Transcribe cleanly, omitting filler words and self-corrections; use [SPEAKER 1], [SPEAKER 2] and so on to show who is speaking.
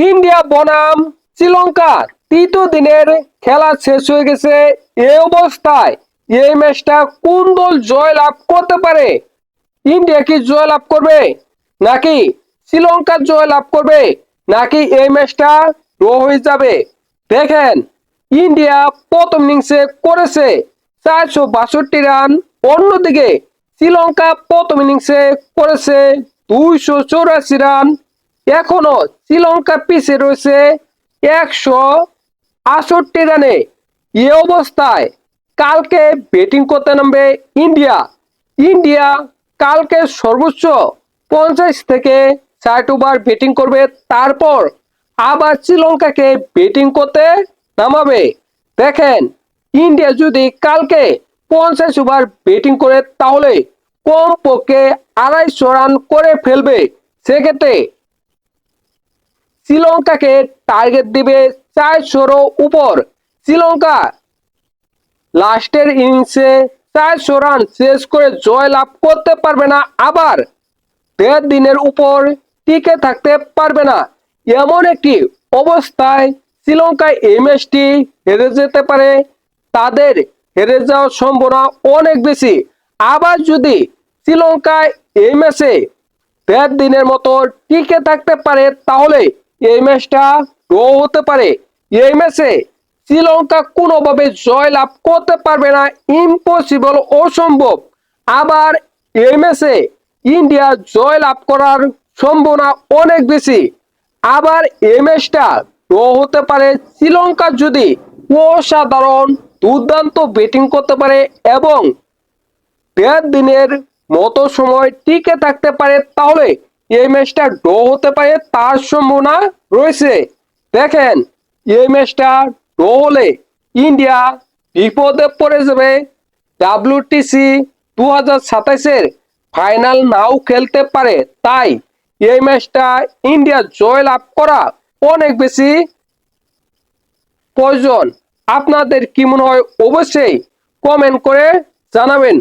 [SPEAKER 1] India বনাম শ্রীলঙ্কা তৃতীয় দিনের খেলা শেষ হয়ে গেছে। এই অবস্থায় এই ম্যাচটা কোন দল জয় লাভ করতে পারে? ইন্ডিয়া কি জয় লাভ করবে, নাকি শ্রীলঙ্কা জয় লাভ করবে, নাকি এই ম্যাচটা ড্র হয়ে যাবে? দেখেন, ইন্ডিয়া প্রথম ইনিংসে করেছে 462 রান, অন্যদিকে শ্রীলঙ্কা প্রথম ইনিংসে করেছে 284 রান। এখনো শ্রীলঙ্কা পিছিয়ে রয়েছে 168 রানে। এ অবস্থায় কালকে ব্যাটিং করতে নামবে ইন্ডিয়া। ইন্ডিয়া কালকে সর্বোচ্চ 50 থেকে 60 ওভার ব্যাটিং করবে, তারপর আবার শ্রীলঙ্কাকে ব্যাটিং করতে নামাবে। দেখেন, ইন্ডিয়া যদি কালকে 50 ওভার ব্যাটিং করে তাহলে কমপক্ষে 250 রান করে ফেলবে। সেক্ষেত্রে শ্রীলঙ্কাকে টার্গেট দিবে 400 উপর। শ্রীলঙ্কা লাস্টের ইনিংসে 400 রান শেষ করে জয় লাভ করতে পারবে না, আবার 1.5 দিনের উপর টিকে থাকতে পারবে না। এমন একটি অবস্থায় শ্রীলঙ্কায় এই ম্যাচটি হেরে যেতে পারে। তাদের হেরে যাওয়ার সম্ভাবনা অনেক বেশি। আবার যদি শ্রীলঙ্কায় এই ম্যাচে 1.5 দিনের মতো টিকে থাকতে পারে তাহলে এই ম্যাচটা ড্র হতে পারে। এই ম্যাচে শ্রীলঙ্কা কোনোভাবে জয় লাভ করতে পারবে না, ইম্পসিবল, অসম্ভব। আবার এই ম্যাচে ইন্ডিয়া জয় লাভ করার সম্ভাবনা অনেক বেশি। আবার এই ম্যাচটা ড্র হতে পারে শ্রীলঙ্কা যদি অসাধারণ দুর্দান্ত ব্যাটিং করতে পারে এবং 1.5 দিনের মতো সময় টিকে থাকতে পারে, তাহলে এই ম্যাচটা ড্র হতে পারে, তার সম্ভাবনা রয়েছে। দেখেন, এই ম্যাচটা ড্র হলে ইন্ডিয়া বিপদে পড়ে যাবে। WTC 2027-এর ফাইনাল নাও খেলতে পারে। তাই এই ম্যাচটা ইন্ডিয়া জয় লাভ করা অনেক বেশি প্রয়োজন। আপনাদের কি মনে হয় অবশ্যই কমেন্ট করে জানাবেন।